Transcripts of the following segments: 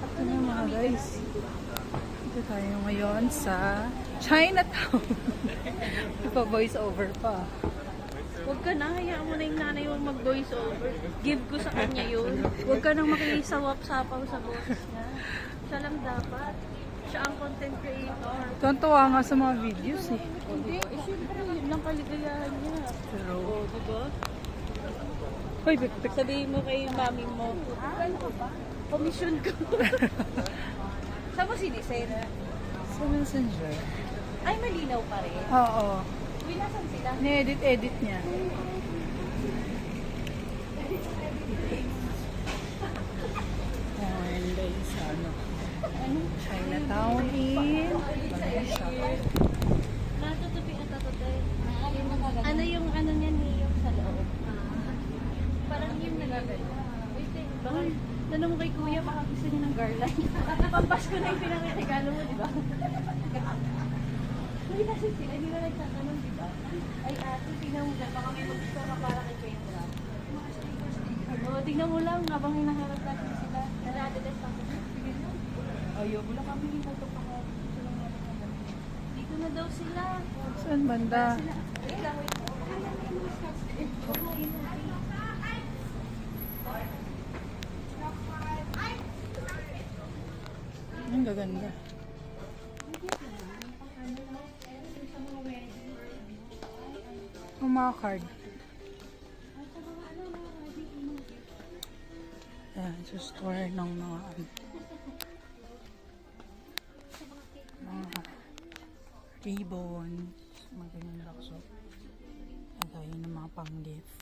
Ito na mga guys. Ito tayo ngayon sa Chinatown. Ipa voice over pa. Huwag ka na, hayaan mo na yung nanay mo mag-voice over. Give ko sa kanya yun. Huwag ka nang makikisawap-sapaw sa boses niya. Siya lang dapat. Siya ang content creator. Tuwan-tuwa nga sa mga videos eh. Hindi, siyempre, yun lang kaligayahan niya. Pero, Oo, diba? hoy, bik-bik. Sabihin mo kay mami mo, ano ka ba? Commission ko. Saan mo sinisend? Sa Messenger. Ay, malinaw pa rin. Oo. Uy, nasan sila? Ni-edit niya. And guys, Chinatown in Malaysia. Natutupi at tatutoy. Ano yung ano niya yung sa loob? Parang yung nagagano. Wait, baka tanong mo kay kuya, baka gusto niya ng garland. Pampasko na yung pinangregalo mo, di ba? Uy, nasa sila, hindi na nagtatanong, di ba? Ay ate, tingnan mo dyan, baka may mag-gusto ka para kay kuya mo lang. Oo, tingnan mo lang, habang hinaharap natin sila. Nara-adres lang sila. Sige mo. Ayaw mo lang kami, hinatok ako. Dito na daw sila. Saan banda? Wait lang, wait lang. Ang gaganda. Ang mga card. Ayan, sa store ng mga ribbons, mga ganyan lakso. Lagayin ng mga pang-gift.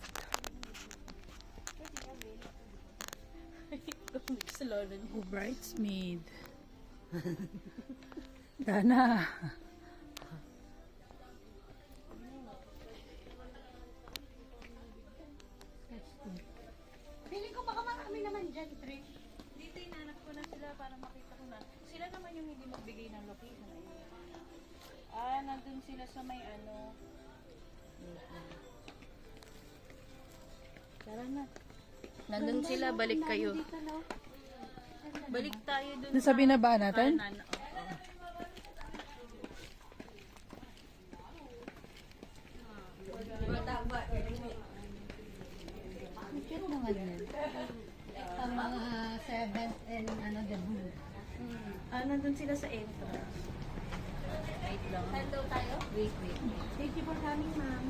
Oh, bridesmaid. Dana. Feeling ko baka marami naman dyan, Trish. Dito inanap ko na sila para makita ko na. Sila naman yung hindi magbigay ng location. Nandun sila sa may ano. Tara na. Nandun sila, balik kayo. Balik tayo dun Sa binabaan natin? kanan. Cute naman yun. Ang mga 7th and ano, debut. Nandun sila sa entrance. Wait lang. Hello tayo? Wait. Thank you for coming, ma'am.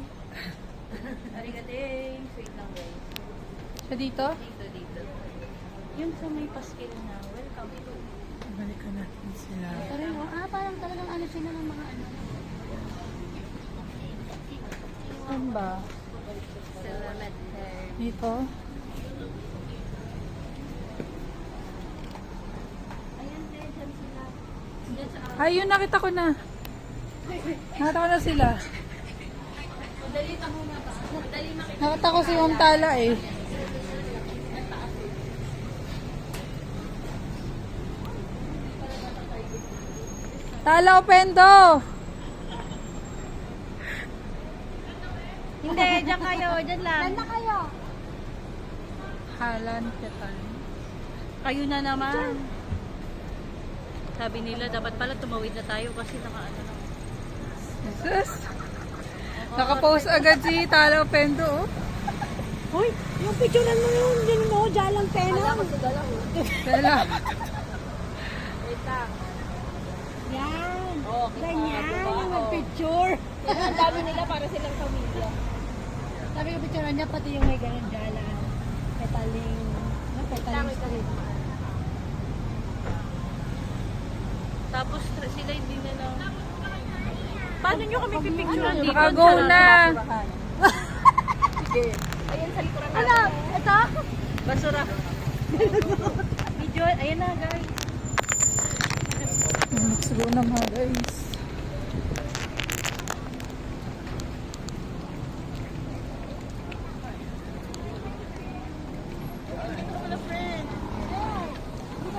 Arigating. Wait lang, guys. Siya dito? Dito. Yun sa may paskil na. Welcome to. Balikan natin sila. Pareho. Parang talagang ano sila ng mga ano. Saan ba? Salamat, sir. Dito? Ayan, dyan sila. Dyan sa Ayun, nakita ko na. Nakita ko na sila. Madali ka muna ba? Madali makita. Nakita ko si Ma'am Tala eh. Tala Opendo! Hindi, dyan kayo. Dyan lang. Ganda kayo! Halan, Ketan. Kayo na naman. Sabi nila, dapat pala tumawid na tayo kasi nakaano na. Jesus! Nakapost agad si Tala Opendo oh. Hoy, yung picturean mo yun, din mo, jalang pena. Tala. Wait lang. Yan. Oo, Ganyan, diba? yung mag-picture. Ang dami nila para silang pamilya. Sabi ko picturean niya, pati yung may ganun jalan. Petaling, petaling street. Tapos sila hindi na lang. Paano nyo kami pipicturean dito? Nakago na. Ayan sa likuran Ano? Ito? Basura. Video, ayan na guys. Let's go na mga guys. Hello friend.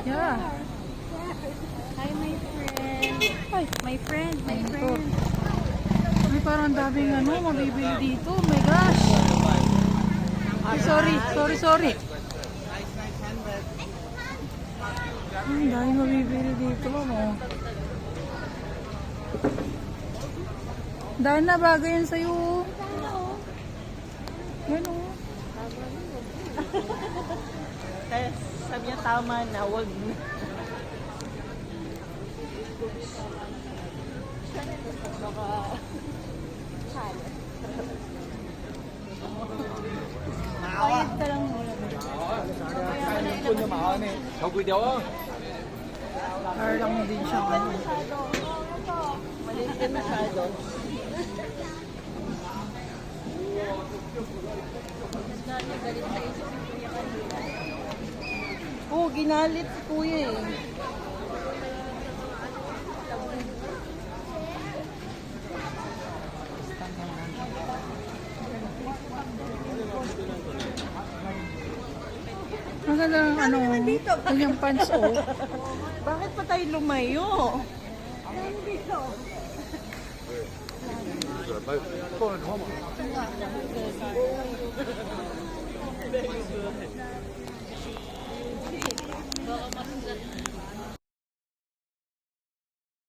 Yeah. Hi my friend. Ay, My friend, my Ayun po. friend. Ay, parang daming ano, mabibili dito. Oh my gosh. Ay, sorry. Ang dahil mabibili dito, ano. Dahil na bagay yan sa'yo. Yan o. Kaya sabi niya tama na, wag na. Baka Bayad ka lang muna. Par lang din siya. Ano. maliit ka masyado. Oo, ginalit si kuya eh. Maganda ang ano, kanyang pants oh. Bakit pa tayo lumayo?